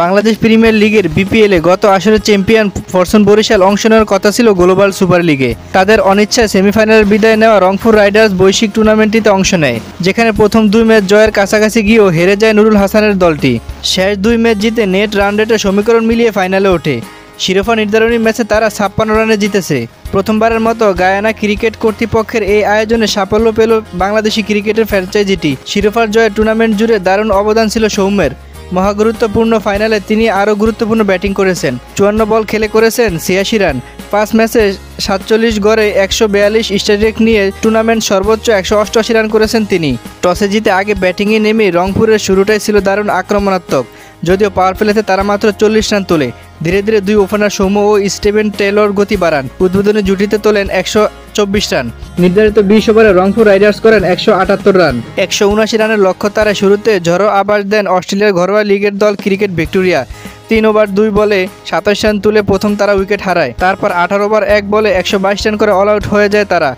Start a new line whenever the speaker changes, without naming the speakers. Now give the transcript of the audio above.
Bangladesh premier লিগের বিপিএলে গত আসরে চ্যাম্পিয়ন ফরচুন বরিশাল অংশ নেওয়ার কথা ছিল গ্লোবাল সুপার লিগে। তাদের অনিচ্ছায় সেমিফাইনালের বিদায় নেওয়া রংপুর রাইডার্স বৈশ্বিক টুর্নামেন্টটিতে অংশ নেয়, যেখানে প্রথম দুই ম্যাচ জয়ের কাছাকাছি গিয়েও হেরে যায় নুরুল হাসানের দলটি। শেষ দুই ম্যাচ জিতে নেট রান রেটের সমীকরণ মিলিয়ে ফাইনালে ওঠে। শিরোপা নির্ধারণী ম্যাচে তারা 56 রানে জিতেছে। প্রথমবারের মতো গায়ানা ক্রিকেট কর্তৃপক্ষের এই আয়োজনে সাফল্য পেল বাংলাদেশি ক্রিকেটের ফ্র্যাঞ্চাইজিটি। শিরোপার জয়ে টুর্নামেন্ট জুড়ে দারুণ অবদান ছিল সৌম্যের। মহাগুরুত্বপূর্ণ ফাইনালে তিনি আরও গুরুত্বপূর্ণ ব্যাটিং করেছেন। 54 বল খেলে করেছেন 86 রান। 5 ম্যাচে 47 গড়ে 142 স্ট্রাইক নিয়ে টুর্নামেন্ট সর্বোচ্চ 188 রান করেছেন তিনি। টসে জিতে আগে ব্যাটিংয়ে নেমে রংপুরের শুরুটাই ছিল দারুণ আক্রমণাত্মক, যদিও পাওয়ার প্লেতে তারা মাত্র 40 রান তোলে। ধীরে ধীরে দুই ওপেনার সৌম্য ও স্টিভেন টেলর গতি বাড়ান। উদ্বোধনী জুটিতে তোলেন 124 রান। নির্ধারিত 20 ওভারে রংপুর রাইডার্স করেন 178 রান। 179 রানের লক্ষ্য তারা শুরুতে ঝড়ো আবাস দেন অস্ট্রেলিয়ার ঘরোয়া লিগের দল ক্রিকেট ভিক্টোরিয়া। 3 ওভার 2 বলে 27 রান তুলে প্রথম তারা উইকেট হারায়। তারপর 18 ওভার 1 বলে 122 রান করে অল আউট হয়ে যায় তারা।